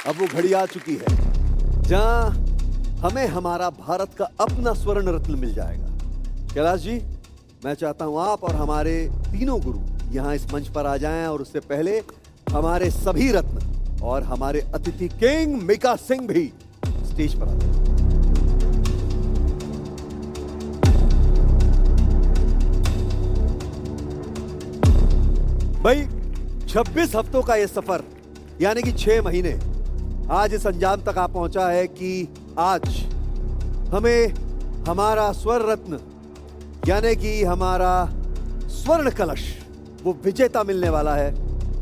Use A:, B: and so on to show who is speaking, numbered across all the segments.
A: अब वो घड़ी आ चुकी है जहां हमें हमारा भारत का अपना स्वर्ण रत्न मिल जाएगा। कैलाश जी, मैं चाहता हूं आप और हमारे तीनों गुरु यहां इस मंच पर आ जाएं और उससे पहले हमारे सभी रत्न और हमारे अतिथि किंग मिका सिंह भी स्टेज पर आ जाएं। भाई 26 हफ्तों का यह सफर यानी कि 6 महीने आज इस अंजाम तक आ पहुंचा है कि आज हमें हमारा स्वर्ण रत्न यानी कि हमारा स्वर्ण कलश वो विजेता मिलने वाला है,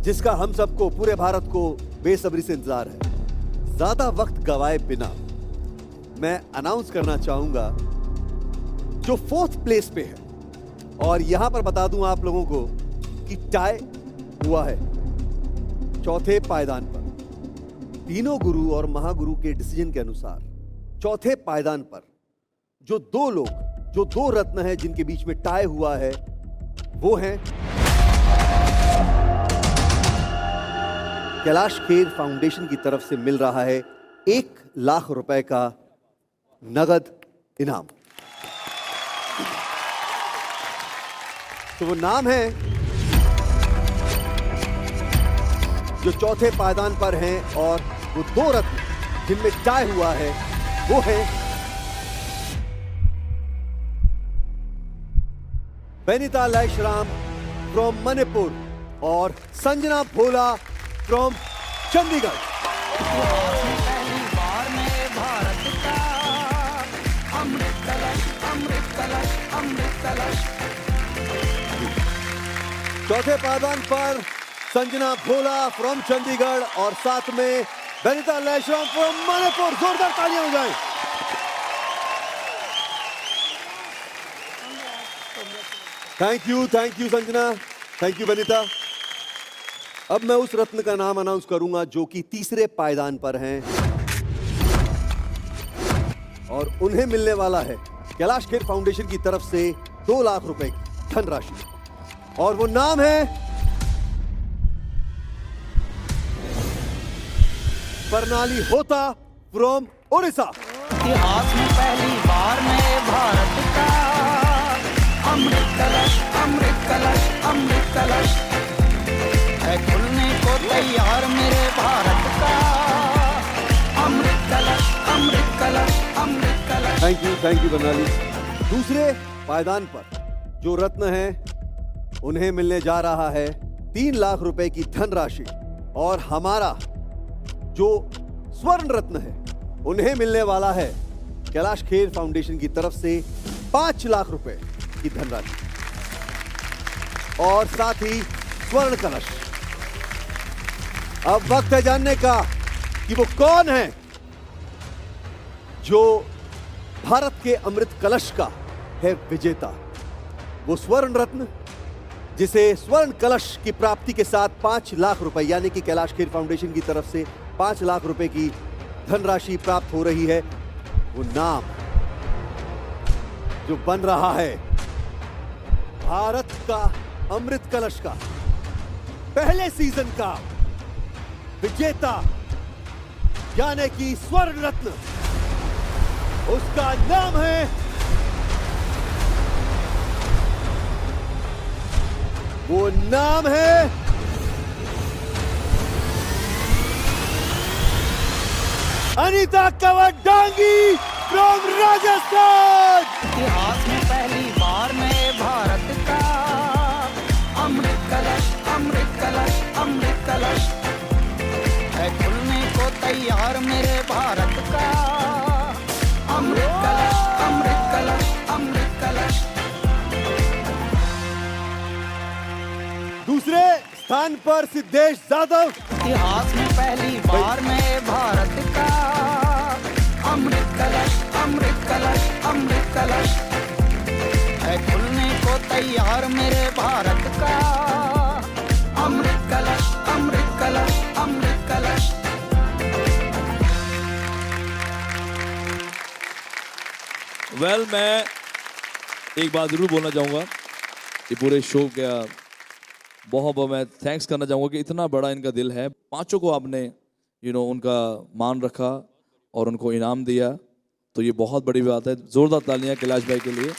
A: जिसका हम सबको, पूरे भारत को बेसब्री से इंतजार है। ज्यादा वक्त गवाए बिना मैं अनाउंस करना चाहूंगा जो 4th प्लेस पे है। और यहां पर बता दूं आप लोगों को कि टाई हुआ है 4थे पायदान पर। तीनों गुरु और महागुरु के डिसीजन के अनुसार 4थे पायदान पर जो दो रत्न हैं जिनके बीच में टाई हुआ है वो हैं कैलाश खेर फाउंडेशन की तरफ से मिल रहा है 1 लाख रुपए का नगद इनाम। तो वो नाम है जो 4थे पायदान पर हैं और वो 2 रत्न जिनमें टाई हुआ है वो है बेनिता लैशराम फ्रॉम मणिपुर और संजना भोला फ्रॉम चंडीगढ़।
B: पहली बार में भारत का अमृत कलश, अमृत कलश, अमृत कलश।
A: 4थे पायदान पर संजना भोला फ्रॉम चंडीगढ़ और साथ में बेनिता लैशराम फ्रॉम मणिपुर। जोरदार तालियां हो जाएं। Thank you Sanjana, thank you Benita. अब मैं उस रत्न का नाम अनाउंस करूंगा जो कि 3रे पायदान पर हैं और उन्हें मिलने वाला है कैलाश खेर फाउंडेशन की तरफ से 2 लाख रुपए की धनराशि और वो नाम है प्रणाली होता फ्रॉम उड़ीसा।
B: इतिहास में पहली बार में भारत का अमृत कलश, अमृत कलश, अमृत कलश है खुलने को तैयार मेरे भारत का अमृत कलश, अमृत कलश, अमृत कलश।
A: थैंक यू प्रणाली। 2रे पायदान पर जो रत्न है उन्हें मिलने जा रहा है 3 लाख रुपए की धनराशि और हमारा जो स्वर्ण रत्न है उन्हें मिलने वाला है कैलाश खेर फाउंडेशन की तरफ से 5 लाख रुपए की धनराशि और साथ ही स्वर्ण कलश। अब वक्त है जानने का कि वो कौन है जो भारत के अमृत कलश का है विजेता। वो स्वर्ण रत्न जिसे स्वर्ण कलश की प्राप्ति के साथ 5 लाख रुपए यानी कि कैलाश खेर फाउंडेशन की तरफ से 5 लाख रुपए की धनराशि प्राप्त हो रही है, वो नाम जो बन रहा है भारत का अमृत कलश का पहले सीजन का विजेता यानी कि स्वर्ण रत्न, उसका नाम है वो नाम है अनीता कवडांगी फ्रॉम राजस्थान।
B: इतिहास में पहली बार में भारत का अमृत कलश, अमृत कलश, अमृत कलश है खुलने को तैयार मेरे भारत का अमृत कलश, अमृत कलश, अमृत कलश।
A: 2रे स्थान पर सिद्धेश यादव।
B: इतिहास में पहली बार में भारत का अमृत कलश, अमृत कलश, अमृत कलश है खुलने को तैयार मेरे भारत का अमृत कलश, अमृत कलश, अमृत कलश।
C: मैं एक बात जरूर बोलना चाहूंगा, ये पूरे शो का बहुत मैं थैंक्स करना चाहूंगा कि इतना बड़ा इनका दिल है। 5 को आपने उनका मान रखा और उनको इनाम दिया, तो ये बहुत बड़ी बात है। जोरदार तालियां कैलाश भाई के लिए।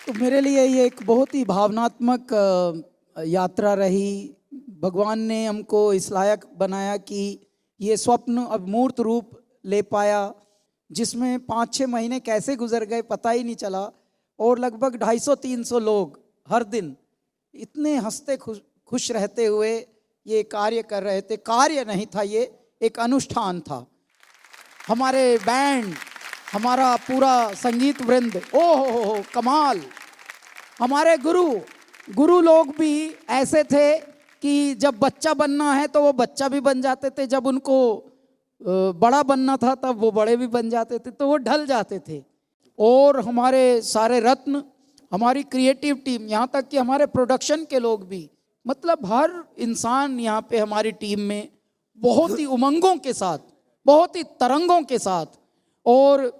B: तो मेरे लिए ये एक बहुत ही भावनात्मक यात्रा रही। भगवान ने हमको इस लायक बनाया कि ये स्वप्न अब मूर्त रूप ले पाया, जिसमें 5-6 महीने कैसे गुजर गए पता ही नहीं चला। और लगभग 250-300 लोग हर दिन इतने हंसते खुश रहते हुए ये कार्य कर रहे थे। कार्य नहीं था, ये एक अनुष्ठान था। हमारे बैंड, हमारा पूरा संगीत वृंद, ओ हो कमाल। हमारे गुरु लोग भी ऐसे थे कि जब बच्चा बनना है तो वो बच्चा भी बन जाते थे, जब उनको बड़ा बनना था तब वो बड़े भी बन जाते थे, तो वो ढल जाते थे। और हमारे सारे रत्न, हमारी क्रिएटिव टीम, यहाँ तक कि हमारे प्रोडक्शन के लोग भी, मतलब हर इंसान यहाँ पे हमारी टीम में बहुत ही उमंगों के साथ, बहुत ही तरंगों के साथ, और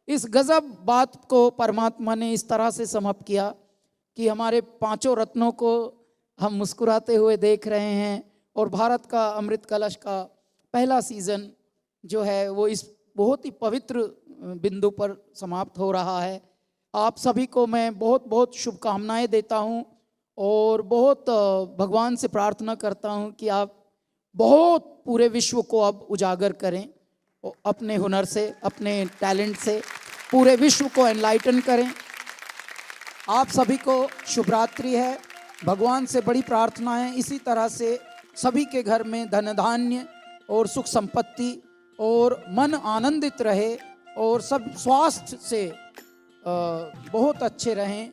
B: इस गजब बात को परमात्मा ने इस तरह से समाप्त किया कि हमारे 5 रत्नों को हम मुस्कुराते हुए देख रहे हैं। और भारत का अमृत कलश का पहला सीज़न जो है वो इस बहुत ही पवित्र बिंदु पर समाप्त हो रहा है। आप सभी को मैं बहुत बहुत शुभकामनाएं देता हूं और बहुत भगवान से प्रार्थना करता हूं कि आप बहुत पूरे विश्व को अब उजागर करें, अपने हुनर से, अपने टैलेंट से पूरे विश्व को एनलाइटन करें। आप सभी को शुभ रात्रि है। भगवान से बड़ी प्रार्थना है इसी तरह से सभी के घर में धन धान्य और सुख संपत्ति और मन आनंदित रहे और सब स्वास्थ्य से बहुत अच्छे रहें।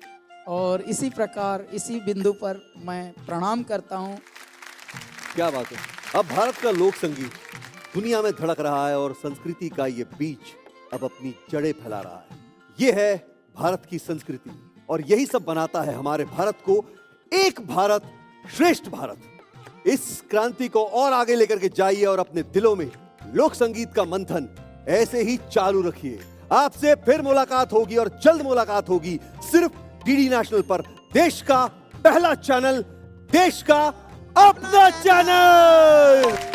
B: और इसी प्रकार इसी बिंदु पर मैं प्रणाम करता हूँ।
A: क्या बात है। अब भारत का लोक संगीत दुनिया में धड़क रहा है और संस्कृति का ये बीज अब अपनी जड़ें फैला रहा है। ये है भारत की संस्कृति और यही सब बनाता है हमारे भारत को एक भारत श्रेष्ठ भारत। इस क्रांति को और आगे लेकर के जाइए और अपने दिलों में लोक संगीत का मंथन ऐसे ही चालू रखिए। आपसे फिर मुलाकात होगी और जल्द मुलाकात होगी सिर्फ डीडी नेशनल पर, देश का पहला चैनल, देश का अपना चैनल।